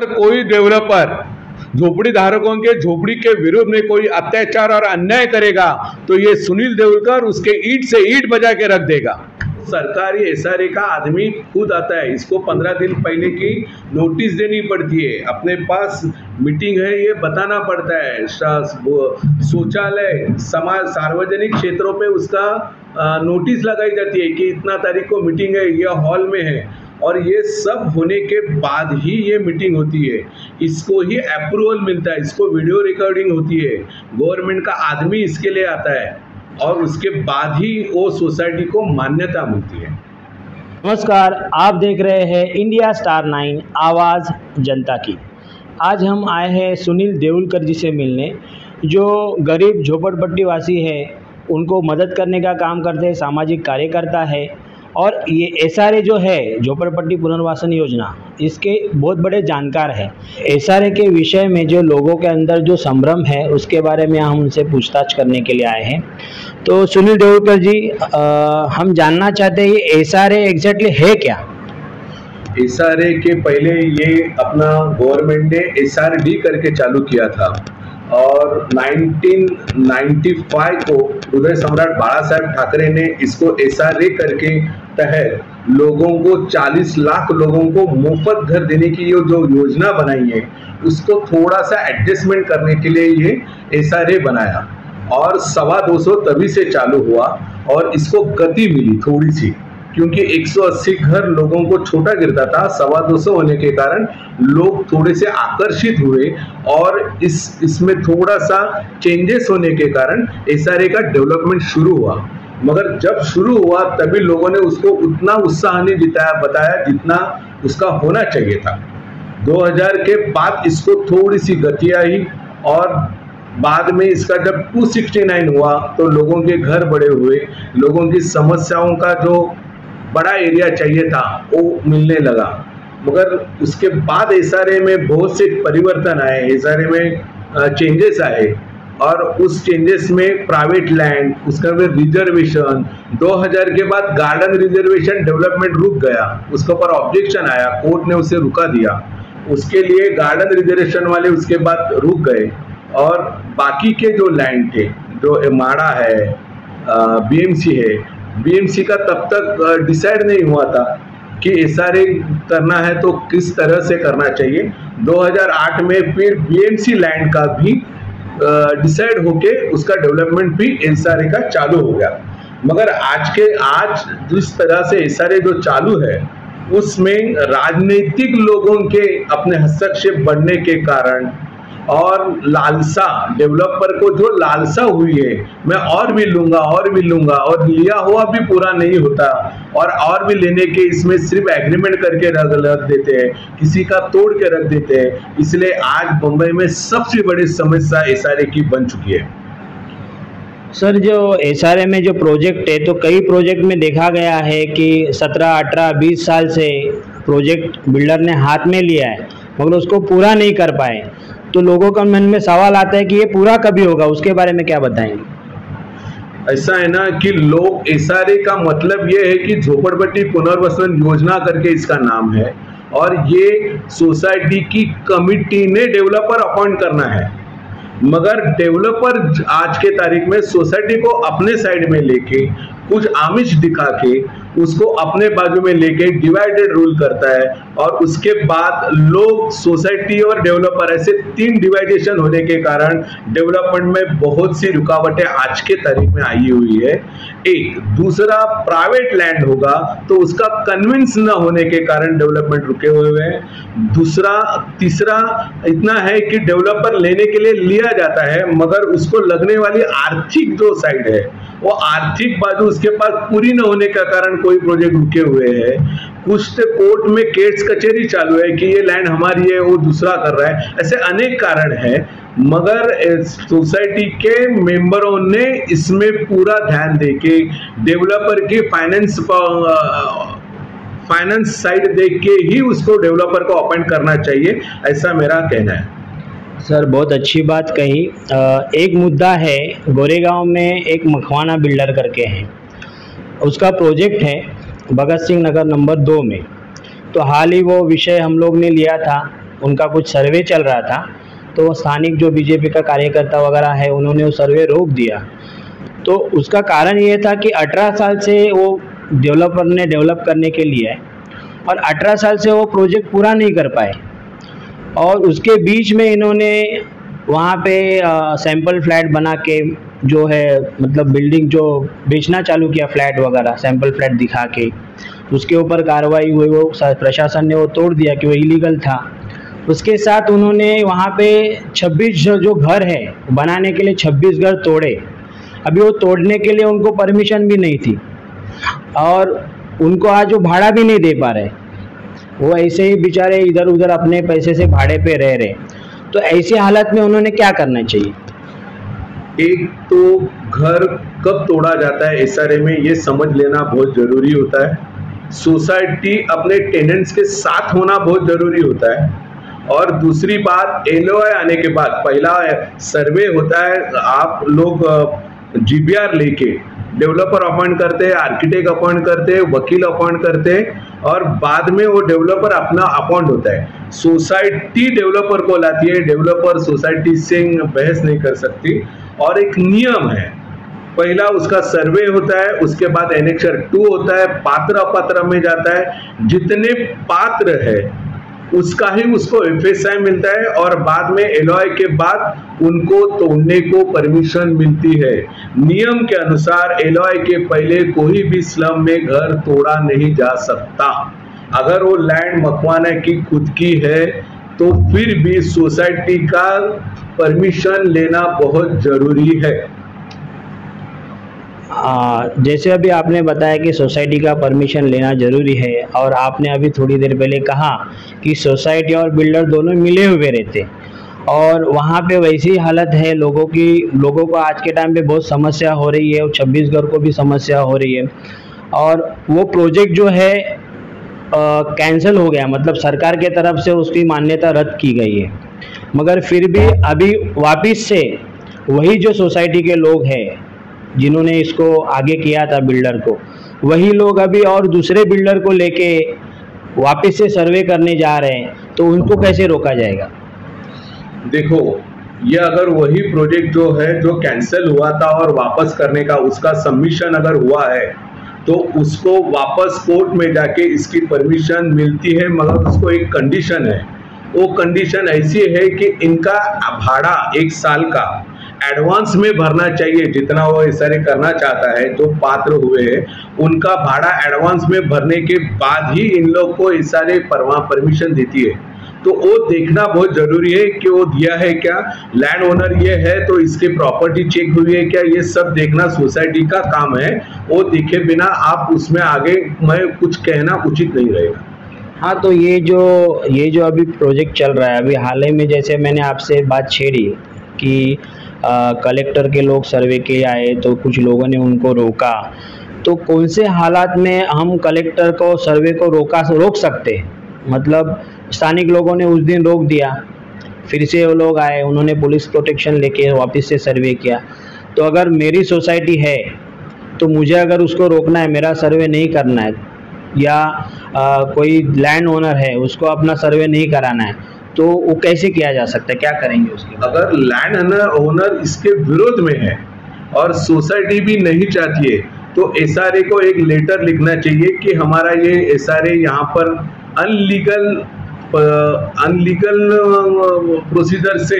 कोई डेवलपर झोपड़ी धारकों के झोपड़ी के विरोध में कोई अत्याचार और अन्याय करेगा तो ये सुनील देवलकर उसके ईंट से ईंट बजा के रख देगा। सरकारी एसआरए का आदमी खुद आता है, इसको 15 दिन पहले की नोटिस देनी पड़ती है, अपने पास मीटिंग है ये बताना पड़ता है, शौचालय समाज सार्वजनिक क्षेत्रों पे उसका नोटिस लगाई जाती है कि इतना तारीख को मीटिंग है, यह हॉल में है, और ये सब होने के बाद ही ये मीटिंग होती है, इसको ही अप्रूवल मिलता है, इसको वीडियो रिकॉर्डिंग होती है, गवर्नमेंट का आदमी इसके लिए आता है और उसके बाद ही वो सोसाइटी को मान्यता मिलती है। नमस्कार, आप देख रहे हैं इंडिया स्टार 9 आवाज़ जनता की। आज हम आए हैं सुनील देवलकर जी से मिलने, जो गरीब झोपड़पट्टी वासी है, उनको मदद करने का काम करते हैं, सामाजिक कार्यकर्ता है और ये एसआरए जो है झोपड़पट्टी पुनर्वासन योजना, इसके बहुत बड़े जानकार है। एसआरए के विषय में जो लोगों के अंदर जो संभ्रम है उसके बारे में हम उनसे पूछताछ करने के लिए आए हैं। तो सुनील देवलकर जी, हम जानना चाहते हैं ये एसआरए एग्जैक्टली है क्या? एसआरए के पहले ये अपना गवर्नमेंट ने एसआरडी करके चालू किया था और 1995 को हृदय सम्राट बाला साहेब ठाकरे ने इसको एसआरए करके तहत लोगों को 40 लाख लोगों को मुफ्त घर देने की ये जो योजना बनाई है उसको थोड़ा सा एडजस्टमेंट करने के लिए ये एसआरए बनाया और 225 तभी से चालू हुआ और इसको गति मिली थोड़ी सी, क्योंकि 180 घर लोगों को छोटा गिरता था, 225 होने के कारण लोग थोड़े से आकर्षित हुए और इसमें थोड़ा सा चेंजेस होने के कारण एसआरए का डेवलपमेंट शुरू हुआ। मगर जब शुरू हुआ तभी लोगों ने उसको उतना उत्साह नहीं बताया जितना उसका होना चाहिए था। 2000 के बाद इसको थोड़ी सी गति आई और बाद में इसका जब 269 हुआ तो लोगों के घर बड़े हुए, लोगों की समस्याओं का जो बड़ा एरिया चाहिए था वो मिलने लगा। मगर उसके बाद एसआरए में बहुत से परिवर्तन आए, एसआरए में चेंजेस आए और उस चेंजेस में प्राइवेट लैंड, उसका फिर रिजर्वेशन, 2000 के बाद गार्डन रिजर्वेशन डेवलपमेंट रुक गया, उसके ऊपर ऑब्जेक्शन आया, कोर्ट ने उसे रुका दिया, उसके लिए गार्डन रिजर्वेशन वाले उसके बाद रुक गए और बाकी के जो लैंड थे, जो माड़ा है, बीएमसी है, बीएमसी का तब तक डिसाइड नहीं हुआ था कि एसआरए करना है तो किस तरह से करना चाहिए। 2008 में फिर बीएमसी लैंड का भी डिसाइड होके उसका डेवलपमेंट भी एसआरए का चालू हो गया। मगर आज जिस तरह से एसआरए जो चालू है उसमें राजनीतिक लोगों के अपने हस्तक्षेप बढ़ने के कारण और लालसा, डेवलपर को जो लालसा हुई है, मैं और भी लूंगा और लिया हुआ भी पूरा नहीं होता और भी लेने के इसमें सिर्फ एग्रीमेंट करके रख देते हैं, किसी का तोड़ के रख देते हैं। इसलिए आज मुंबई में सबसे बड़ी समस्या एसआरए की बन चुकी है। सर, जो एसआरए में जो प्रोजेक्ट है तो कई प्रोजेक्ट में देखा गया है कि 17, 18, 20 साल से प्रोजेक्ट बिल्डर ने हाथ में लिया है मगर उसको पूरा नहीं कर पाए, तो लोगों का मन में सवाल आता है कि ये पूरा कभी होगा, उसके बारे में क्या बताएंगे? ऐसा है ना कि लोग, एसआरए का मतलब ये है कि झोपड़पट्टी पुनर्वासन योजना करके इसका नाम है और ये सोसाइटी की कमिटी ने डेवलपर अपॉइंट करना है। मगर डेवलपर आज के तारीख में सोसाइटी को अपने साइड में लेके कुछ आमिष दिखा के उसको अपने बाजू में लेके डिवाइडेड रूल करता है और उसके बाद लोग, सोसाइटी और डेवलपर, ऐसे 3 डिवाइडेशन होने के कारण डेवलपमेंट में बहुत सी रुकावटें आज के तारीख में आई हुई है। एक दूसरा, प्राइवेट लैंड होगा तो उसका कन्विंस न होने के कारण डेवलपमेंट रुके हुए हैं। तीसरा इतना है कि डेवलपर लेने के लिए लिया जाता है मगर उसको लगने वाली आर्थिक जो साइड है, वो आर्थिक बाजू उसके पास पूरी न होने का कारण कोई प्रोजेक्ट रुके हुए हैं। कुछ तो कोर्ट में केस कचहरी चालू है कि ये लैंड हमारी है, वो दूसरा कर रहा है, ऐसे अनेक कारण हैं। मगर सोसाइटी के मेंबरों ने इसमें पूरा ध्यान देके डेवलपर की फाइनेंस साइड देख के ही उसको डेवलपर को अपॉइंट करना चाहिए, ऐसा मेरा कहना है। सर, बहुत अच्छी बात कही। एक मुद्दा है, गोरेगांव में एक मखवाना बिल्डर करके है, उसका प्रोजेक्ट है भगत सिंह नगर नंबर 2 में। तो हाल ही वो विषय हम लोग ने लिया था उनका कुछ सर्वे चल रहा था, तो स्थानिक जो बीजेपी का कार्यकर्ता वगैरह है उन्होंने वो सर्वे रोक दिया। तो उसका कारण ये था कि 18 साल से वो डेवलपर ने डेवलप करने के लिए और 18 साल से वो प्रोजेक्ट पूरा नहीं कर पाए, और उसके बीच में इन्होंने वहाँ पे सैंपल फ्लैट बना के जो है मतलब बिल्डिंग जो बेचना चालू किया, फ्लैट वगैरह सैंपल फ्लैट दिखा के उसके ऊपर कार्रवाई हुई, वो प्रशासन ने वो तोड़ दिया कि वो इलीगल था। उसके साथ उन्होंने वहाँ पे 26 जो घर है बनाने के लिए 26 घर तोड़े। अभी वो तोड़ने के लिए उनको परमिशन भी नहीं थी और उनको आज वो भाड़ा भी नहीं दे पा रहे, वो ऐसे ही बेचारे इधर उधर अपने पैसे से भाड़े पे रह रहे। तो ऐसी हालत में उन्होंने क्या करना चाहिए? एक तो घर कब तोड़ा जाता है एसआरए में ये समझ लेना बहुत जरूरी होता है। सोसाइटी अपने टेनेंट्स के साथ होना बहुत जरूरी होता है। और दूसरी बात, एलओआई आने के बाद पहला सर्वे होता है, आप लोग जीबीआर लेके डेवलपर अपॉइंट करते हैं, आर्किटेक्ट अपॉइंट करते हैं, वकील अपॉइंट करते हैं और बाद में वो डेवलपर अपना अपॉइंट होता है। सोसाइटी डेवलपर को लाती है, डेवलपर सोसाइटी से बहस नहीं कर सकती। और एक नियम है, पहला उसका सर्वे होता है, उसके बाद एनेक्सर 2 होता है, पात्र अपात्र में जाता है, जितने पात्र है उसका ही उसको एफएसआई मिलता है और बाद में एलओआई के बाद उनको तोड़ने को परमिशन मिलती है। नियम के अनुसार एलओआई के पहले कोई भी स्लम में घर तोड़ा नहीं जा सकता। अगर वो लैंड मकवाना की खुद की है तो फिर भी सोसाइटी का परमिशन लेना बहुत जरूरी है। जैसे अभी आपने बताया कि सोसाइटी का परमिशन लेना ज़रूरी है, और आपने अभी थोड़ी देर पहले कहा कि सोसाइटी और बिल्डर दोनों मिले हुए रहते, और वहाँ पे वैसी हालत है लोगों को आज के टाइम पे बहुत समस्या हो रही है, और छत्तीसगढ़ को भी समस्या हो रही है। और वो प्रोजेक्ट जो है कैंसिल हो गया, मतलब सरकार के तरफ से उसकी मान्यता रद्द की गई है, मगर फिर भी अभी वापस से वही जो सोसाइटी के लोग हैं जिन्होंने इसको आगे किया था बिल्डर को, वही लोग अभी और दूसरे बिल्डर को लेके वापस से सर्वे करने जा रहे हैं, तो उनको कैसे रोका जाएगा? देखो, ये अगर वही प्रोजेक्ट जो है जो कैंसिल हुआ था और वापस करने का उसका सबमिशन अगर हुआ है तो उसको वापस कोर्ट में जाके इसकी परमिशन मिलती है, मगर उसको एक कंडीशन है। वो कंडीशन ऐसी है कि इनका भाड़ा 1 साल का एडवांस में भरना चाहिए, जितना वो एसआरए करना चाहता है। जो पात्र हुए हैं उनका भाड़ा एडवांस में भरने के बाद ही इन लोग को एसआरए परमिशन देती है। तो वो देखना बहुत जरूरी है कि वो दिया है क्या, लैंड ओनर ये है तो इसकी प्रॉपर्टी चेक हुई है क्या, ये सब देखना सोसाइटी का काम है। वो देखे बिना आप उसमें आगे मैं कुछ कहना उचित नहीं रहेगा। हाँ, तो ये जो अभी प्रोजेक्ट चल रहा है, अभी हाल ही में जैसे मैंने आपसे बात छेड़ी कि कलेक्टर के लोग सर्वे के आए तो कुछ लोगों ने उनको रोका, तो कौन से हालात में हम कलेक्टर को सर्वे को रोक सकते हैं? मतलब स्थानिक लोगों ने उस दिन रोक दिया, फिर से वो लोग आए, उन्होंने पुलिस प्रोटेक्शन लेके वापस से सर्वे किया। तो अगर मेरी सोसाइटी है तो मुझे अगर उसको रोकना है, मेरा सर्वे नहीं करना है, या कोई लैंड ओनर है उसको अपना सर्वे नहीं कराना है, तो वो कैसे किया जा सकता है, क्या करेंगे उसके? अगर लैंड ओनर इसके विरोध में है और सोसाइटी भी नहीं चाहती है तो एसआरए को एक लेटर लिखना चाहिए कि हमारा ये एसआरए यहाँ पर अनलीगल प्रोसीजर से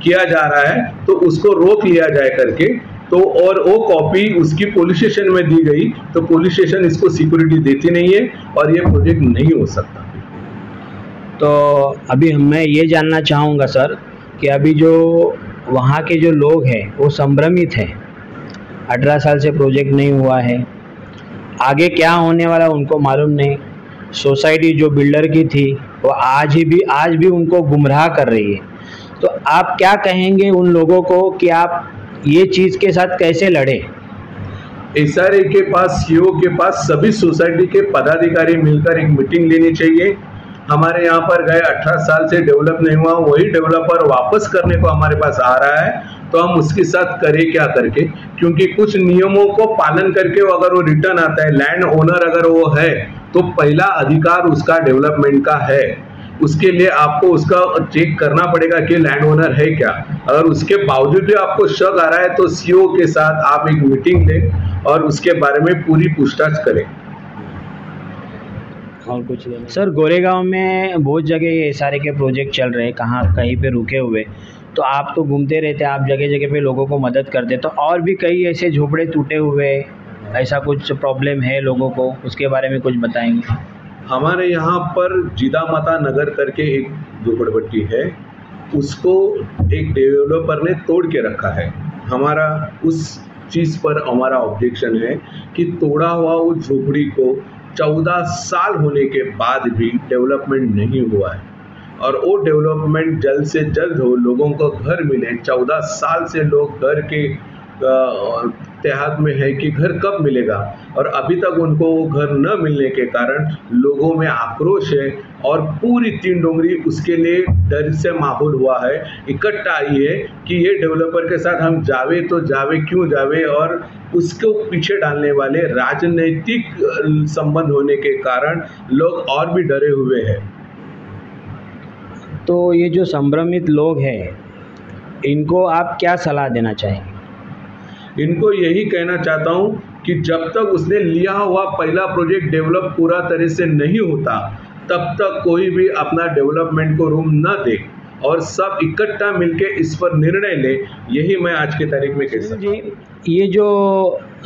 किया जा रहा है, तो उसको रोक लिया जाए करके। तो और वो कॉपी उसकी पुलिस स्टेशन में दी गई तो पुलिस स्टेशन इसको सिक्योरिटी देती नहीं है और ये प्रोजेक्ट नहीं हो सकता। तो अभी मैं ये जानना चाहूँगा सर कि अभी जो वहाँ के जो लोग हैं वो संभ्रमित हैं, 18 साल से प्रोजेक्ट नहीं हुआ है, आगे क्या होने वाला उनको मालूम नहीं। सोसाइटी जो बिल्डर की थी वो आज भी उनको गुमराह कर रही है। तो आप क्या कहेंगे उन लोगों को कि आप ये चीज़ के साथ कैसे लड़े? एसआरए के पास, सीओ के पास सभी सोसाइटी के पदाधिकारी मिलकर एक मीटिंग लेनी चाहिए। हमारे यहाँ पर गए 18 साल से डेवलप नहीं हुआ, वही डेवलपर वापस करने को हमारे पास आ रहा है, तो हम उसके साथ करें क्या करके, क्योंकि कुछ नियमों को पालन करके अगर वो रिटर्न आता है, लैंड ओनर अगर वो है तो पहला अधिकार उसका डेवलपमेंट का है। उसके लिए आपको उसका चेक करना पड़ेगा कि लैंड ओनर है क्या। अगर उसके बावजूद भी आपको शक आ रहा है तो सीओ के साथ आप एक मीटिंग लें और उसके बारे में पूरी पूछताछ करें। और कुछ नहीं सर, गोरेगांव में बहुत जगह ये SRA के प्रोजेक्ट चल रहे हैं, कहाँ कहीं पे रुके हुए, तो आप तो घूमते रहते हैं, आप जगह जगह पे लोगों को मदद करते, तो और भी कई ऐसे झोपड़े टूटे हुए, ऐसा कुछ प्रॉब्लम है लोगों को, उसके बारे में कुछ बताएंगे? हमारे यहाँ पर जिदामाता नगर करके एक झोपड़पट्टी है, उसको एक डेवलपर ने तोड़ के रखा है। हमारा उस चीज़ पर हमारा ऑब्जेक्शन है कि तोड़ा हुआ उस झोपड़ी को 14 साल होने के बाद भी डेवलपमेंट नहीं हुआ है, और वो डेवलपमेंट जल्द से जल्द हो, लोगों को घर मिले। 14 साल से लोग घर के देहात में है कि घर कब मिलेगा, और अभी तक उनको वो घर न मिलने के कारण लोगों में आक्रोश है, और पूरी तीन डोंगरी उसके लिए डर से माहौल हुआ है, इकट्ठा आई है कि ये डेवलपर के साथ हम जावे तो जावे, क्यों जावे, और उसको पीछे डालने वाले राजनीतिक संबंध होने के कारण लोग और भी डरे हुए हैं। तो ये जो संभ्रमित लोग हैं, इनको आप क्या सलाह देना चाहेंगे? इनको यही कहना चाहता हूँ कि जब तक उसने लिया हुआ पहला प्रोजेक्ट डेवलप पूरा तरह से नहीं होता, तब तक कोई भी अपना डेवलपमेंट को रूम न दे, और सब इकट्ठा मिलके इस पर निर्णय ले। यही मैं आज की तारीख में कह सकता हूँ। ये जो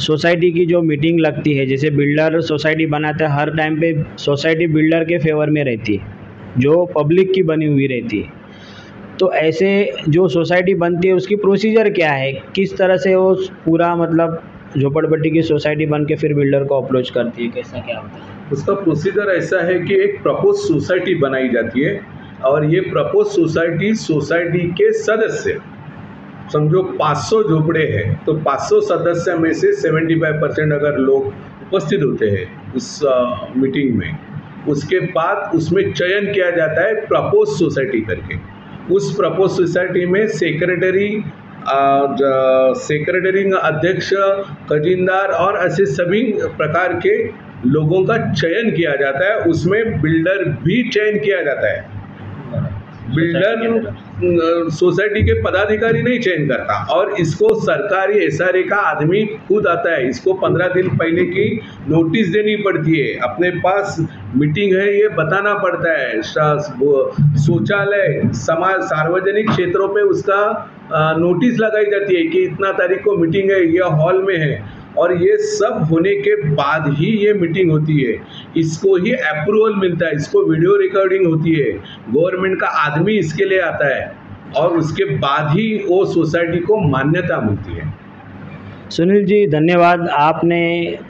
सोसाइटी की जो मीटिंग लगती है, जैसे बिल्डर सोसाइटी बनाता है, हर टाइम पे सोसाइटी बिल्डर के फेवर में रहती है, जो पब्लिक की बनी हुई रहती है, तो ऐसे जो सोसाइटी बनती है उसकी प्रोसीजर क्या है, किस तरह से वो पूरा मतलब झोपड़पट्टी की सोसाइटी बन के फिर बिल्डर को अप्रोच करती है, कैसा क्या होता है? उसका प्रोसीजर ऐसा है कि एक प्रपोज सोसाइटी बनाई जाती है, और ये प्रपोज सोसाइटी के सदस्य, समझो 500 झोपड़े हैं, तो 500 सदस्य में से 75% अगर लोग उपस्थित होते हैं उस मीटिंग में, उसके बाद उसमें चयन किया जाता है प्रपोज सोसाइटी करके। उस प्रपोज सोसाइटी में सेक्रेटरी, अध्यक्ष, खजीनदार और ऐसे सभी प्रकार के लोगों का चयन किया जाता है। उसमें बिल्डर भी चयन किया जाता है। बिल्डर सोसाइटी के पदाधिकारी नहीं चयन करता, और इसको सरकारी SRA का आदमी खुद आता है। इसको 15 दिन पहले की नोटिस देनी पड़ती है, अपने पास मीटिंग है ये बताना पड़ता है। शौचालय, समाज, सार्वजनिक क्षेत्रों पे उसका नोटिस लगाई जाती है कि इतना तारीख को मीटिंग है, ये हॉल में है, और ये सब होने के बाद ही ये मीटिंग होती है। इसको ही अप्रूवल मिलता है, इसको वीडियो रिकॉर्डिंग होती है, गवर्नमेंट का आदमी इसके लिए आता है, और उसके बाद ही वो सोसाइटी को मान्यता मिलती है। सुनील जी, धन्यवाद। आपने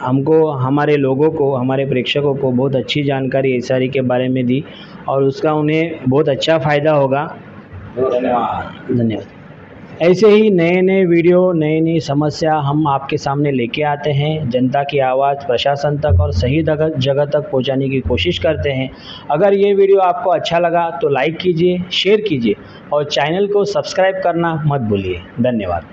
हमको, हमारे लोगों को, हमारे प्रेक्षकों को बहुत अच्छी जानकारी SRA के बारे में दी, और उसका उन्हें बहुत अच्छा फ़ायदा होगा। धन्यवाद। ऐसे ही नए नए वीडियो, नई नई समस्या हम आपके सामने लेके आते हैं, जनता की आवाज़ प्रशासन तक और सही जगह तक पहुंचाने की कोशिश करते हैं। अगर ये वीडियो आपको अच्छा लगा तो लाइक कीजिए, शेयर कीजिए, और चैनल को सब्सक्राइब करना मत भूलिए। धन्यवाद।